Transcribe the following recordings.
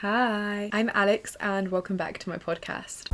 Hi, I'm Alex and welcome back to my podcast.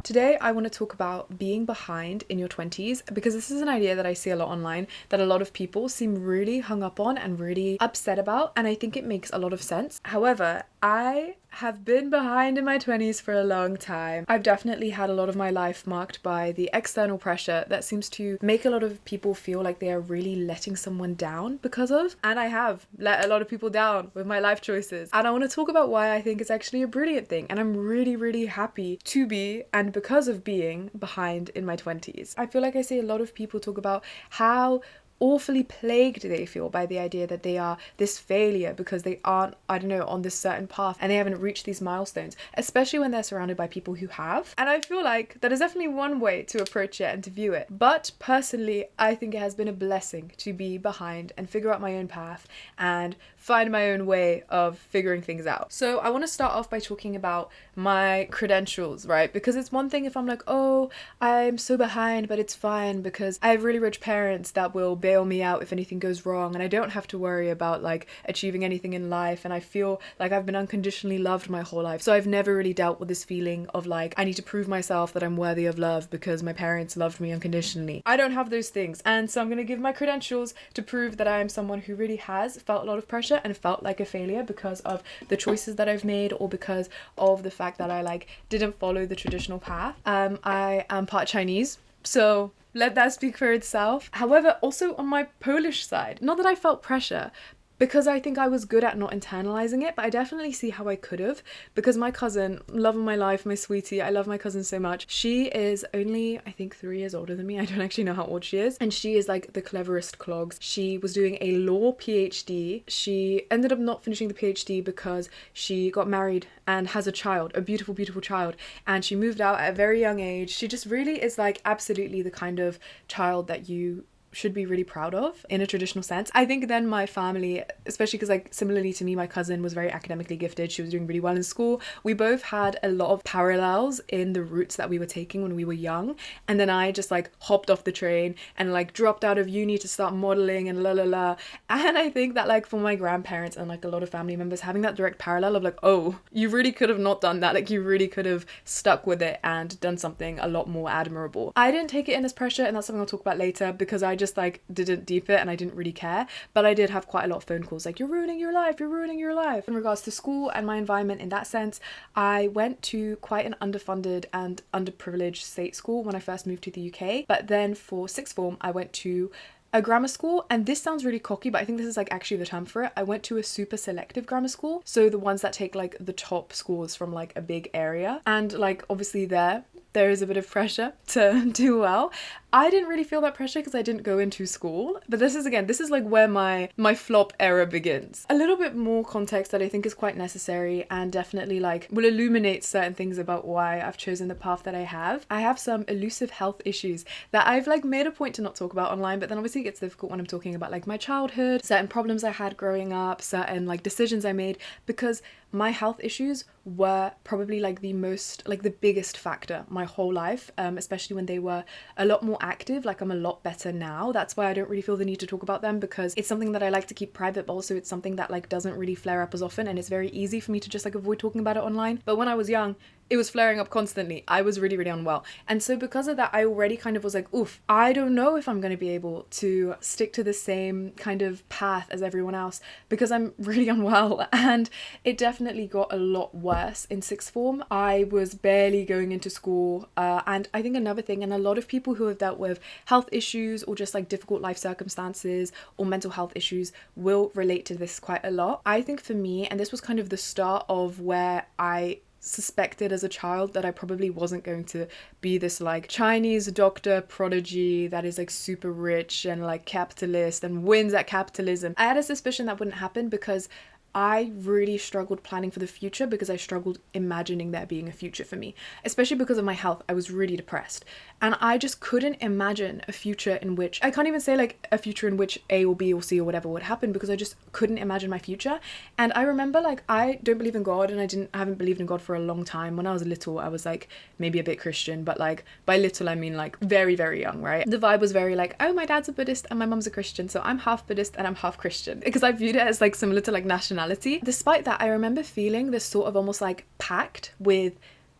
Today, I want to talk about being behind in your 20s because this is an idea that I see a lot online that a lot of people seem really hung up on and really upset about, and I think it makes a lot of sense. However, I have been behind in my 20s for a long time. I've definitely had a lot of my life marked by the external pressure that seems to make a lot of people feel like they are really letting someone down because of, and I have let a lot of people down with my life choices. And I want to talk about why I think it's actually a brilliant thing, and I'm really, really happy to be and because of being behind in my 20s. I feel like I see a lot of people talk about how awfully plagued they feel by the idea that they are this failure because they aren't, on this certain path and they haven't reached these milestones, especially when they're surrounded by people who have. And I feel like that is definitely one way to approach it and to view it. But personally, I think it has been a blessing to be behind and figure out my own path and find my own way of figuring things out. So I want to start off by talking about my credentials, right? Because it's one thing if I'm like, oh, I'm so behind, but it's fine because I have really rich parents that will bail me out if anything goes wrong, and I don't have to worry about like achieving anything in life, and I feel like I've been unconditionally loved my whole life. So I've never really dealt with this feeling of like I need to prove myself that I'm worthy of love because my parents loved me unconditionally. I don't have those things, and so I'm going to give my credentials to prove that I am someone who really has felt a lot of pressure and felt like a failure because of the choices that I've made or because of the fact that I like didn't follow the traditional path. I am part Chinese, so let that speak for itself. However, also on my Polish side, not that I felt pressure, because I think I was good at not internalizing it, but I definitely see how I could have, because my cousin, love of my life, my sweetie, I love my cousin so much. She is only, I think, 3 years older than me. I don't actually know how old she is. And she is like the cleverest clogs. She was doing a law PhD. She ended up not finishing the PhD because she got married and has a child, a beautiful, beautiful child. And she moved out at a very young age. She just really is like absolutely the kind of child that you should be really proud of in a traditional sense. I think then my family, especially because like similarly to me, my cousin was very academically gifted. She was doing really well in school. We both had a lot of parallels in the routes that we were taking when we were young. And then I just like hopped off the train and like dropped out of uni to start modeling and la la la. And I think that like for my grandparents and like a lot of family members, having that direct parallel of like, oh, you really could have not done that. Like you really could have stuck with it and done something a lot more admirable. I didn't take it in as pressure, and that's something I'll talk about later because I just like didn't deep it and I didn't really care. But I did have quite a lot of phone calls like, you're ruining your life, you're ruining your life. In regards to school and my environment in that sense, I went to quite an underfunded and underprivileged state school when I first moved to the UK. But then for sixth form, I went to a grammar school, and this sounds really cocky, but I think this is like actually the term for it. I went to a super selective grammar school, so the ones that take like the top schools from like a big area, and like obviously there is a bit of pressure to do well. I didn't really feel that pressure because I didn't go into school, but this is like where my flop era begins. A little bit more context that I think is quite necessary and definitely like will illuminate certain things about why I've chosen the path that I have. I have some elusive health issues that I've like made a point to not talk about online, but then obviously it gets difficult when I'm talking about like my childhood, certain problems I had growing up, certain like decisions I made, because my health issues were probably like the biggest factor my whole life, especially when they were a lot more active. Like I'm a lot better now. That's why I don't really feel the need to talk about them, because it's something that I like to keep private, but also it's something that like doesn't really flare up as often, and it's very easy for me to just like avoid talking about it online. But when I was young, it was flaring up constantly. I was really, really unwell. And so because of that, I already kind of was like, oof, I don't know if I'm going to be able to stick to the same kind of path as everyone else because I'm really unwell. And it definitely got a lot worse in sixth form. I was barely going into school. And I think another thing, and a lot of people who have dealt with health issues or just like difficult life circumstances or mental health issues will relate to this quite a lot. I think for me, and this was kind of the start of where I suspected as a child that I probably wasn't going to be this like Chinese doctor prodigy that is like super rich and like capitalist and wins at capitalism. I had a suspicion that wouldn't happen because I really struggled planning for the future because I struggled imagining there being a future for me, especially because of my health. I was really depressed, and I just couldn't imagine a future in which, I can't even say like a future in which A or B or C or whatever would happen, because I just couldn't imagine my future. And I remember, like, I don't believe in God, and I haven't believed in God for a long time. When I was little, I was like maybe a bit Christian, but like by little I mean like very, very young, right? The vibe was very like, oh, my dad's a Buddhist and my mum's a Christian, so I'm half Buddhist and I'm half Christian, because I viewed it as like similar to like nationality. Despite that, I remember feeling this sort of almost like pact with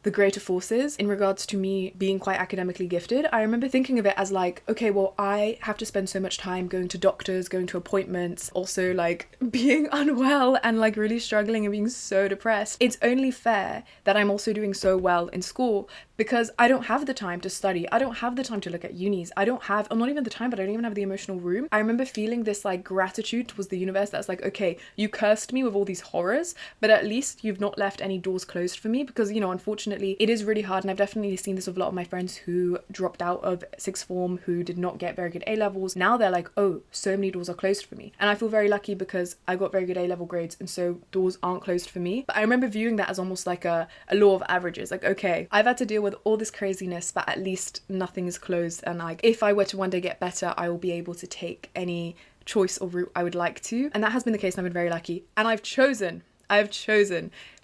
the greater forces in regards to me being quite academically gifted. I remember thinking of it as like, okay, well, I have to spend so much time going to doctors, going to appointments, also like being unwell and like really struggling and being so depressed. It's only fair that I'm also doing so well in school, because I don't have the time to study. I don't have the time to look at unis. I don't have, or not even the time, but I don't even have the emotional room. I remember feeling this like gratitude towards the universe that's like, okay, you cursed me with all these horrors, but at least you've not left any doors closed for me, because, you know, unfortunately, it is really hard, and I've definitely seen this with a lot of my friends who dropped out of sixth form, who did not get very good A levels. Now they're like, oh, so many doors are closed for me. And I feel very lucky because I got very good A level grades, and so doors aren't closed for me. But I remember viewing that as almost like a law of averages. Like, okay, I've had to deal with all this craziness, but at least nothing is closed. And like, if I were to one day get better, I will be able to take any choice or route I would like to. And that has been the case, and I've been very lucky. And I've chosen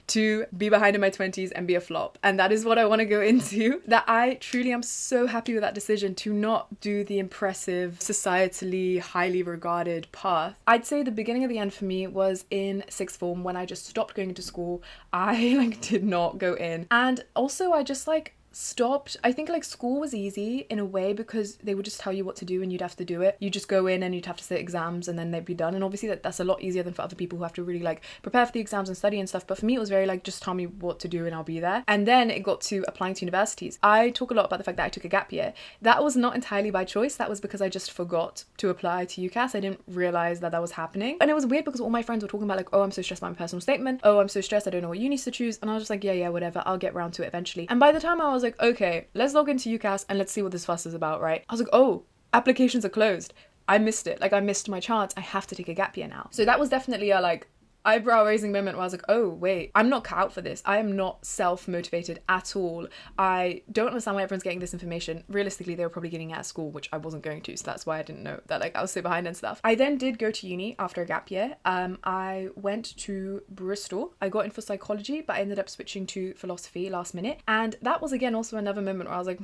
to be behind in my 20s and be a flop. And that is what I want to go into. That I truly am so happy with that decision to not do the impressive, societally highly regarded path. I'd say the beginning of the end for me was in sixth form, when I just stopped going to school. I like did not go in. And also I just like stopped. I think like school was easy in a way because they would just tell you what to do and you'd have to do it. You just go in and you'd have to sit exams and then they'd be done. And obviously that's a lot easier than for other people who have to really like prepare for the exams and study and stuff. But for me, it was very like, just tell me what to do and I'll be there. And then it got to applying to universities. I talk a lot about the fact that I took a gap year. That was not entirely by choice. That was because I just forgot to apply to UCAS. I didn't realize that was happening. And it was weird because all my friends were talking about like, oh, I'm so stressed about my personal statement. Oh, I'm so stressed, I don't know what unis to choose. And I was just like, yeah, whatever. I'll get around to it eventually. And by the time I was like, okay, let's log into UCAS and let's see what this fuss is about, right? I was like, oh, applications are closed. I missed it. Like, I missed my chance. I have to take a gap year now. So that was definitely a like eyebrow raising moment where I was like, oh wait, I'm not cut out for this. I am not self-motivated at all. I don't understand why everyone's getting this information. Realistically, they were probably getting it at school, which I wasn't going to, so that's why I didn't know that like I was so behind and stuff. I then did go to uni after a gap year. I went to Bristol. I got in for psychology, but I ended up switching to philosophy last minute. And that was again also another moment where I was like,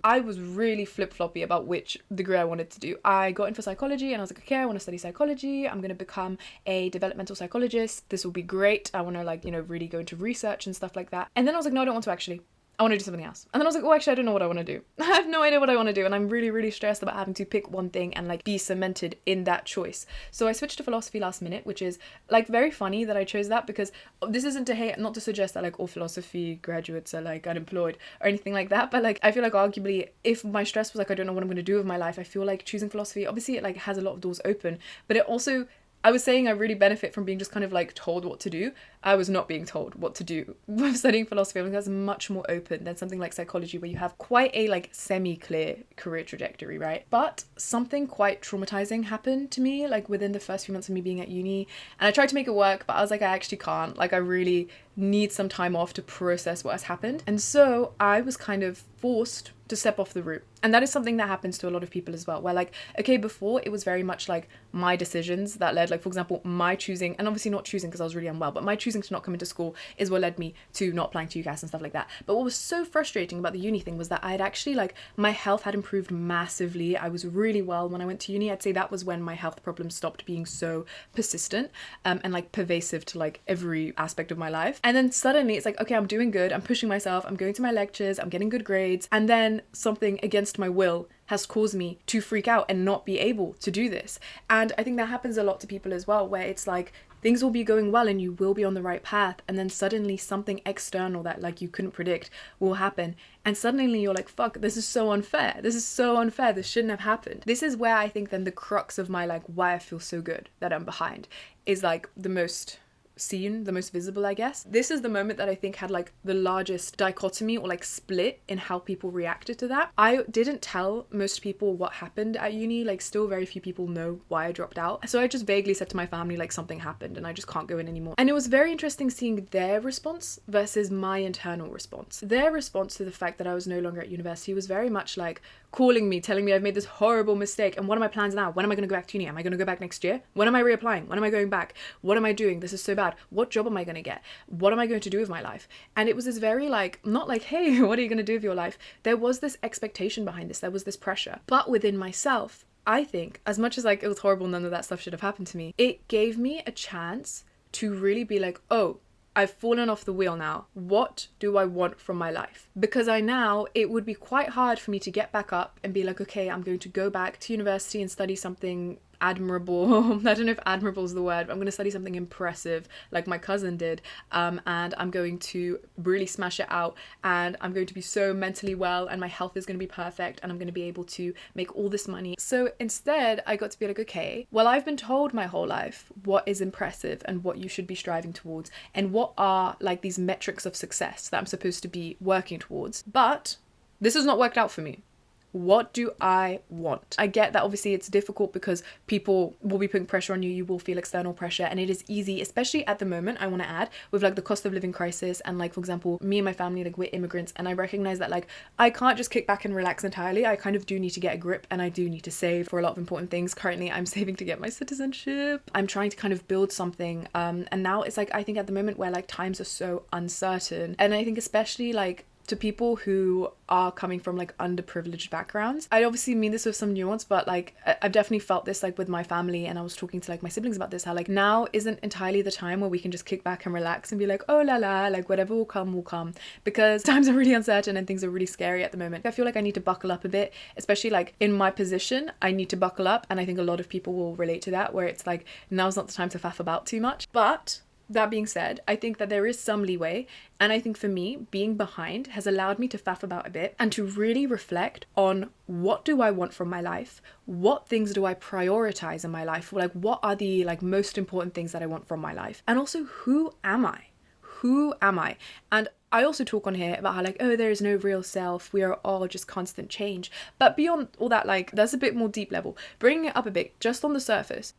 I was really flip-floppy about which degree I wanted to do. I got in for psychology and I was like, okay, I want to study psychology. I'm going to become a developmental psychologist. This will be great. I want to like, you know, really go into research and stuff like that. And then I was like, no, I don't want to actually. I want to do something else. And then I was like, oh, actually, I don't know what I want to do. I have no idea what I want to do. And I'm really, really stressed about having to pick one thing and like be cemented in that choice. So I switched to philosophy last minute, which is like very funny that I chose that, because this isn't to hate, not to suggest that like all philosophy graduates are like unemployed or anything like that. But like, I feel like arguably if my stress was like, I don't know what I'm going to do with my life, I feel like choosing philosophy, obviously it like has a lot of doors open, but it also, I was saying I really benefit from being just kind of like told what to do. I was not being told what to do with studying philosophy. I think that's much more open than something like psychology, where you have quite a like semi-clear career trajectory, right? But something quite traumatizing happened to me like within the first few months of me being at uni, and I tried to make it work, but I was like, I actually can't. Like, I really need some time off to process what has happened. And so I was kind of forced to step off the route. And that is something that happens to a lot of people as well, where like, okay, before it was very much like my decisions that led, like for example, my choosing, and obviously not choosing because I was really unwell, but my choosing to not come into school is what led me to not applying to UCAS and stuff like that. But what was so frustrating about the uni thing was that I had actually like, my health had improved massively. I was really well when I went to uni. I'd say that was when my health problems stopped being so persistent and like pervasive to like every aspect of my life. And then suddenly it's like, okay, I'm doing good, I'm pushing myself, I'm going to my lectures, I'm getting good grades, and then something against my will has caused me to freak out and not be able to do this. And I think that happens a lot to people as well, where it's like things will be going well and you will be on the right path, and then suddenly something external that like you couldn't predict will happen, and suddenly you're like, fuck, this is so unfair, this shouldn't have happened. This is where I think then the crux of my like why I feel so good that I'm behind is like the most seen, the most visible, I guess. This is the moment that I think had like the largest dichotomy or like split in how people reacted to that. I didn't tell most people what happened at uni, like still very few people know why I dropped out. So I just vaguely said to my family like something happened and I just can't go in anymore. And it was very interesting seeing their response versus my internal response. Their response to the fact that I was no longer at university was very much like calling me, telling me I've made this horrible mistake and what are my plans now? When am I going to go back to uni? Am I going to go back next year? When am I reapplying? When am I going back? What am I doing? This is so bad. What job am I going to get? What am I going to do with my life? And it was this very like, not like, hey, what are you going to do with your life? There was this expectation behind this. There was this pressure. But within myself, I think, as much as like it was horrible, none of that stuff should have happened to me, it gave me a chance to really be like, oh, I've fallen off the wheel now. What do I want from my life? Because it would be quite hard for me to get back up and be like, okay, I'm going to go back to university and study something admirable. I don't know if admirable is the word, but I'm going to study something impressive like my cousin did, and I'm going to really smash it out, and I'm going to be so mentally well, and my health is going to be perfect, and I'm going to be able to make all this money. So instead I got to be like, okay, well, I've been told my whole life what is impressive and what you should be striving towards and what are like these metrics of success that I'm supposed to be working towards, but this has not worked out for me. What do I want? I get that obviously it's difficult because people will be putting pressure on you. You will feel external pressure, and it is easy, especially at the moment, I want to add, with like the cost of living crisis, and like, for example, me and my family, like we're immigrants, and I recognize that like I can't just kick back and relax entirely. I kind of do need to get a grip, and I do need to save for a lot of important things. Currently I'm saving to get my citizenship. I'm trying to kind of build something, and now it's like, I think at the moment where like times are so uncertain, and I think especially like to people who are coming from like underprivileged backgrounds. I obviously mean this with some nuance, but like I've definitely felt this like with my family, and I was talking to like my siblings about this, how like now isn't entirely the time where we can just kick back and relax and be like, oh la la, like whatever will come, because times are really uncertain and things are really scary at the moment. I feel like I need to buckle up a bit, especially like in my position, I need to buckle up, and I think a lot of people will relate to that, where it's like now's not the time to faff about too much. But that being said, I think that there is some leeway, and I think for me, being behind has allowed me to faff about a bit and to really reflect on what do I want from my life? What things do I prioritize in my life? Like, what are the like most important things that I want from my life? And also, who am I? Who am I? And I also talk on here about how like, oh, there is no real self, we are all just constant change. But beyond all that, like, there's a bit more deep level. Bringing it up a bit, just on the surface,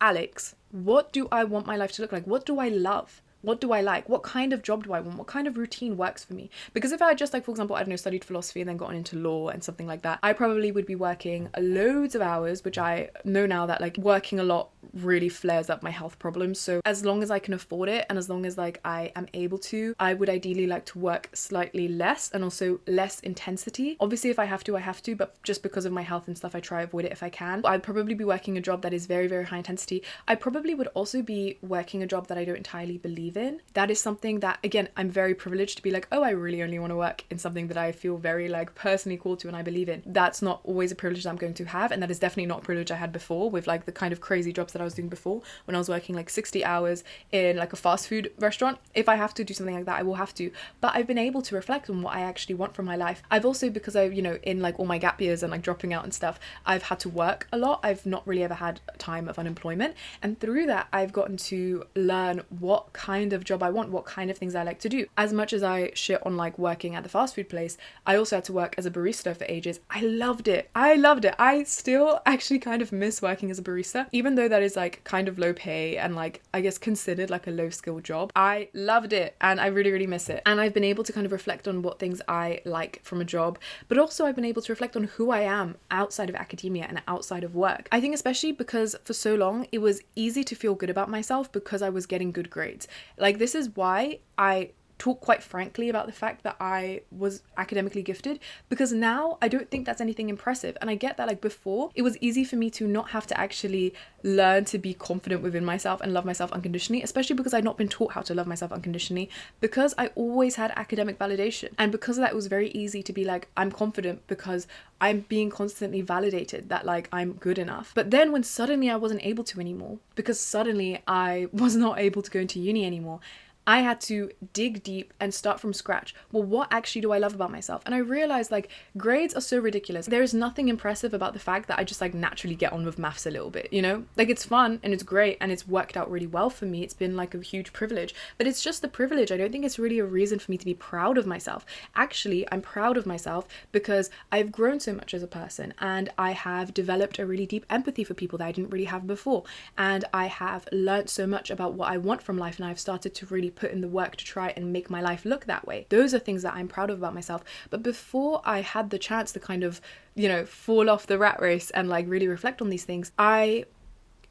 Alex, what do I want my life to look like? What do I love? What do I like? What kind of job do I want? What kind of routine works for me? Because if I had just like, for example, I don't know, studied philosophy and then gotten into law and something like that, I probably would be working loads of hours, which I know now that like working a lot really flares up my health problems. So as long as I can afford it, and as long as like I am able to, I would ideally like to work slightly less and also less intensity. Obviously, if I have to, I have to, but just because of my health and stuff, I try to avoid it if I can. I'd probably be working a job that is very, very high intensity. I probably would also be working a job that I don't entirely believe in. That is something that, again, I'm very privileged to be like, oh, I really only want to work in something that I feel very like personally called to and I believe in. That's not always a privilege that I'm going to have, and that is definitely not a privilege I had before with like the kind of crazy jobs that I was doing before when I was working like 60 hours in like a fast food restaurant. If I have to do something like that, I will have to. But I've been able to reflect on what I actually want from my life. I've also, because I, in like all my gap years and like dropping out and stuff, I've had to work a lot. I've not really ever had a time of unemployment, and through that I've gotten to learn what kind of job I want, what kind of things I like to do. As much as I shit on like working at the fast food place, I also had to work as a barista for ages. I loved it. I still actually kind of miss working as a barista, even though that is like kind of low pay and like I guess considered like a low skill job. I loved it and I really, really miss it. And I've been able to kind of reflect on what things I like from a job, but also I've been able to reflect on who I am outside of academia and outside of work. I think especially because for so long it was easy to feel good about myself because I was getting good grades. Like, this is why I talk quite frankly about the fact that I was academically gifted, because now I don't think that's anything impressive. And I get that like before it was easy for me to not have to actually learn to be confident within myself and love myself unconditionally, especially because I'd not been taught how to love myself unconditionally, because I always had academic validation. And because of that, it was very easy to be like, I'm confident because I'm being constantly validated that like I'm good enough. But then when suddenly I wasn't able to anymore, because suddenly I was not able to go into uni anymore, I had to dig deep and start from scratch. Well, what actually do I love about myself? And I realized like grades are so ridiculous. There is nothing impressive about the fact that I just like naturally get on with maths a little bit, you know? Like it's fun and it's great and it's worked out really well for me. It's been like a huge privilege, but it's just the privilege. I don't think it's really a reason for me to be proud of myself. Actually, I'm proud of myself because I've grown so much as a person and I have developed a really deep empathy for people that I didn't really have before. And I have learned so much about what I want from life, and I've started to really put in the work to try and make my life look that way. Those are things that I'm proud of about myself. But before I had the chance to kind of, you know, fall off the rat race and like really reflect on these things, I,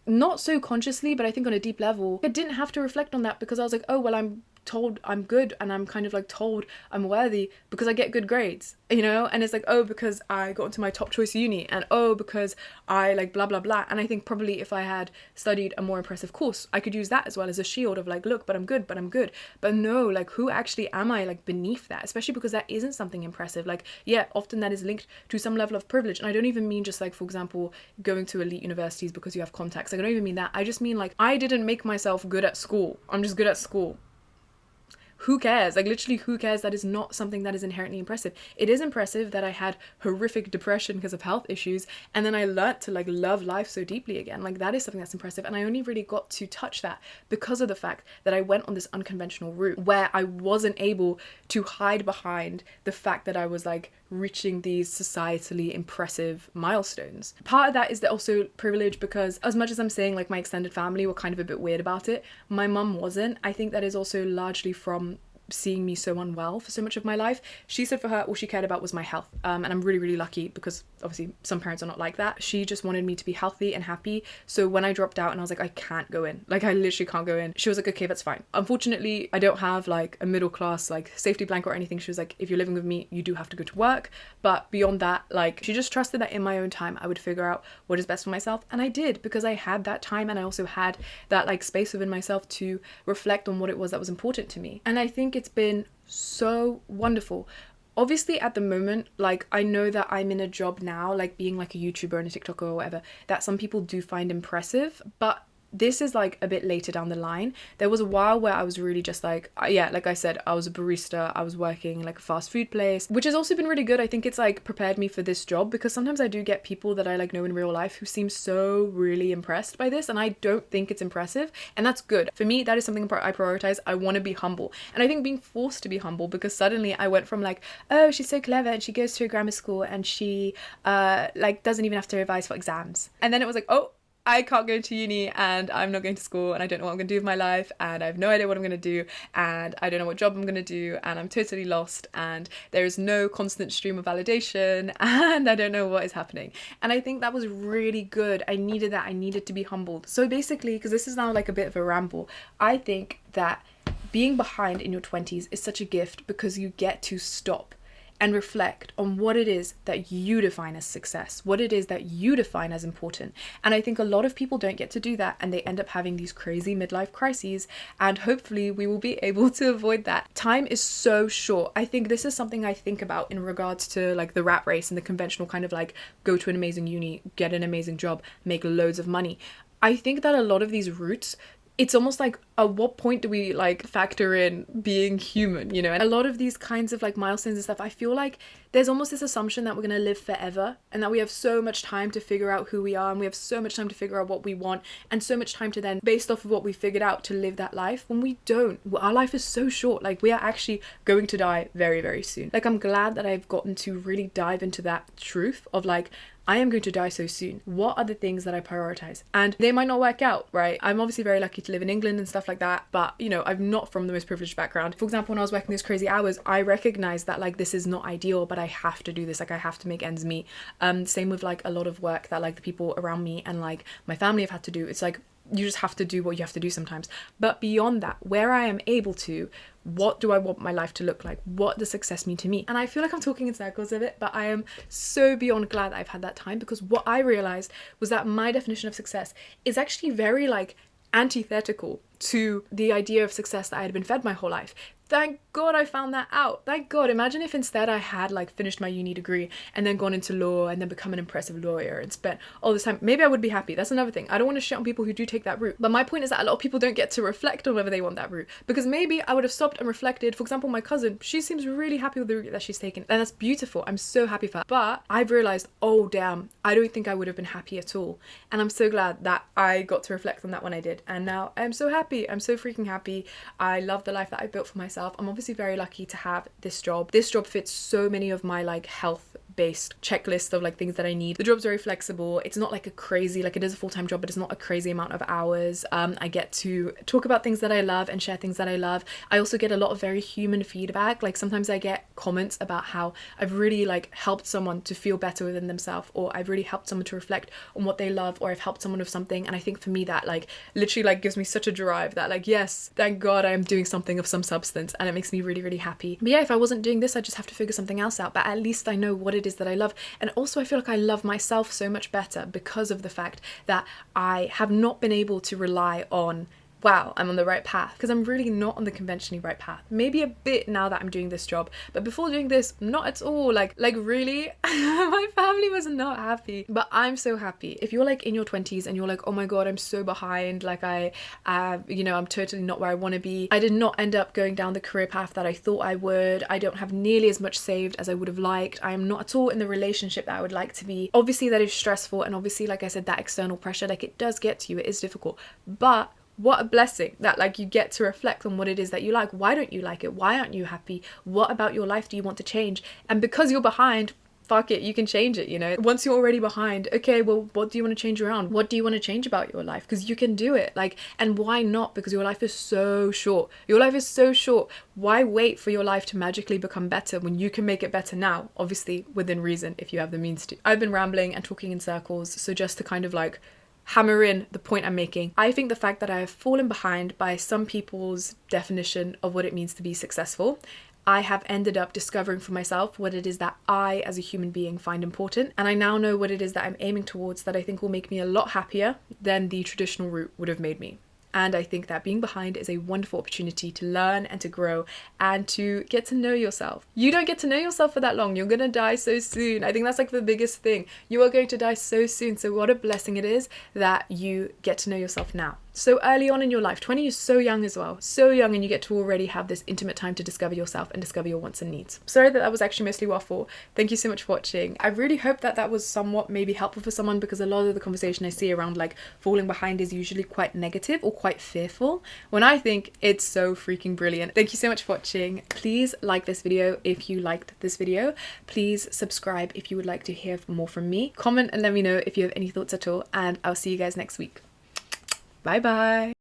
not so consciously, but I think on a deep level, I didn't have to reflect on that because I was like, oh, well, I'm told I'm good and I'm kind of like told I'm worthy because I get good grades, you know? And it's like, oh, because I got into my top choice uni, and oh, because I like blah blah blah. And I think probably if I had studied a more impressive course, I could use that as well as a shield of like, look, but I'm good. But no, like who actually am I like beneath that? Especially because that isn't something impressive. Like, yeah, often that is linked to some level of privilege. And I don't even mean just like, for example, going to elite universities because you have contacts. Like, I don't even mean that. I just mean like, I didn't make myself good at school. I'm just good at school. Who cares? Like literally, who cares? That is not something that is inherently impressive. It is impressive that I had horrific depression because of health issues, and then I learnt to like love life so deeply again. Like that is something that's impressive, and I only really got to touch that because of the fact that I went on this unconventional route where I wasn't able to hide behind the fact that I was like reaching these societally impressive milestones. Part of that is that also privilege, because as much as I'm saying like my extended family were kind of a bit weird about it, my mum wasn't. I think that is also largely from seeing me so unwell for so much of my life. She said for her all she cared about was my health, and I'm really, really lucky because obviously some parents are not like that. She just wanted me to be healthy and happy. So when I dropped out and I was like, I can't go in, like I literally can't go in, she was like, okay, that's fine. Unfortunately, I don't have like a middle class like safety blanket or anything. She was like, if you're living with me, you do have to go to work, but beyond that, like she just trusted that in my own time I would figure out what is best for myself. And I did, because I had that time, and I also had that like space within myself to reflect on what it was that was important to me. And I think it's been so wonderful. Obviously at the moment, like I know that I'm in a job now, like being like a YouTuber and a TikToker or whatever, that some people do find impressive, but this is like a bit later down the line. There was a while where I was really just like, yeah, like I said, I was a barista, I was working in like a fast food place, which has also been really good. I think it's like prepared me for this job, because sometimes I do get people that I like know in real life who seem so really impressed by this, and I don't think it's impressive, and that's good. For me, that is something I prioritize. I want to be humble, and I think being forced to be humble, because suddenly I went from like, oh, she's so clever and she goes to a grammar school and she like doesn't even have to revise for exams, and then it was like, oh, I can't go to uni and I'm not going to school and I don't know what I'm going to do with my life and I have no idea what I'm going to do and I don't know what job I'm going to do and I'm totally lost and there is no constant stream of validation and I don't know what is happening. And I think that was really good. I needed that. I needed to be humbled. So basically, because this is now like a bit of a ramble, I think that being behind in your 20s is such a gift, because you get to stop and reflect on what it is that you define as success, what it is that you define as important. And I think a lot of people don't get to do that, and they end up having these crazy midlife crises, and hopefully we will be able to avoid that. Time is so short. I think this is something I think about in regards to like the rat race and the conventional kind of like go to an amazing uni, get an amazing job, make loads of money. I think that a lot of these routes, it's almost like, at what point do we like factor in being human, you know? And a lot of these kinds of like milestones and stuff, I feel like there's almost this assumption that we're gonna live forever and that we have so much time to figure out who we are, and we have so much time to figure out what we want, and so much time to then, based off of what we figured out, to live that life, when we don't. Our life is so short. Like, we are actually going to die very, very soon. Like, I'm glad that I've gotten to really dive into that truth of like, I am going to die so soon. What are the things that I prioritize? And they might not work out, right? I'm obviously very lucky to live in England and stuff like that, but you know, I'm not from the most privileged background. For example, when I was working these crazy hours, I recognized that like this is not ideal, but I have to do this. Like, I have to make ends meet. Same with like a lot of work that like the people around me and like my family have had to do. It's like, you just have to do what you have to do sometimes. But beyond that, where I am able to, what do I want my life to look like? What does success mean to me? And I feel like I'm talking in circles of it, but I am so beyond glad that I've had that time, because what I realized was that my definition of success is actually very like antithetical to the idea of success that I had been fed my whole life. Thank God I found that out. Thank God. Imagine if instead I had like finished my uni degree and then gone into law and then become an impressive lawyer and spent all this time. Maybe I would be happy. That's another thing. I don't want to shit on people who do take that route. But my point is that a lot of people don't get to reflect on whether they want that route. Because maybe I would have stopped and reflected. For example, my cousin, she seems really happy with the route that she's taken. And that's beautiful. I'm so happy for her. But I've realized, oh damn, I don't think I would have been happy at all. And I'm so glad that I got to reflect on that when I did. And now I'm so happy. I'm so freaking happy. I love the life that I built for myself. I'm obviously very lucky to have this job. This job fits so many of my like health based checklist of like things that I need. The job's very flexible. It's not like a crazy, like it is a full-time job, but it's not a crazy amount of hours. I get to talk about things that I love and share things that I love. I also get a lot of very human feedback. Like sometimes I get comments about how I've really like helped someone to feel better within themselves, or I've really helped someone to reflect on what they love, or I've helped someone with something. And I think for me that like literally like gives me such a drive that like, yes, thank God I am doing something of some substance, and it makes me really, really happy. But yeah, if I wasn't doing this, I'd just have to figure something else out. But at least I know what it is that I love. And also I feel like I love myself so much better because of the fact that I have not been able to rely on, wow, I'm on the right path, because I'm really not on the conventionally right path. Maybe a bit now that I'm doing this job, but before doing this, not at all. Like really, my family was not happy, but I'm so happy. If you're like in your 20s and you're like, oh my God, I'm so behind, like I'm totally not where I want to be. I did not end up going down the career path that I thought I would. I don't have nearly as much saved as I would have liked. I am not at all in the relationship that I would like to be. Obviously that is stressful, and obviously, like I said, that external pressure, like it does get to you, it is difficult, but what a blessing that like you get to reflect on what it is that you like. Why don't you like it? Why aren't you happy? What about your life do you want to change? And because you're behind, fuck it, you can change it, you know? Once you're already behind, okay, well, what do you want to change around? What do you want to change about your life? Because you can do it. Like, and why not? Because your life is so short. Your life is so short. Why wait for your life to magically become better when you can make it better now? Obviously, within reason, if you have the means to. I've been rambling and talking in circles, so just to kind of like hammer in the point I'm making. I think the fact that I have fallen behind by some people's definition of what it means to be successful, I have ended up discovering for myself what it is that I as a human being find important, and I now know what it is that I'm aiming towards that I think will make me a lot happier than the traditional route would have made me. And I think that being behind is a wonderful opportunity to learn and to grow and to get to know yourself. You don't get to know yourself for that long. You're gonna die so soon. I think that's like the biggest thing. You are going to die so soon. So what a blessing it is that you get to know yourself now. So early on in your life. 20 is so young as well. So young, and you get to already have this intimate time to discover yourself and discover your wants and needs. Sorry that was actually mostly waffle. Thank you so much for watching. I really hope that that was somewhat maybe helpful for someone, because a lot of the conversation I see around like falling behind is usually quite negative or quite fearful, when I think it's so freaking brilliant. Thank you so much for watching. Please like this video if you liked this video. Please subscribe if you would like to hear more from me. Comment and let me know if you have any thoughts at all, and I'll see you guys next week. Bye bye.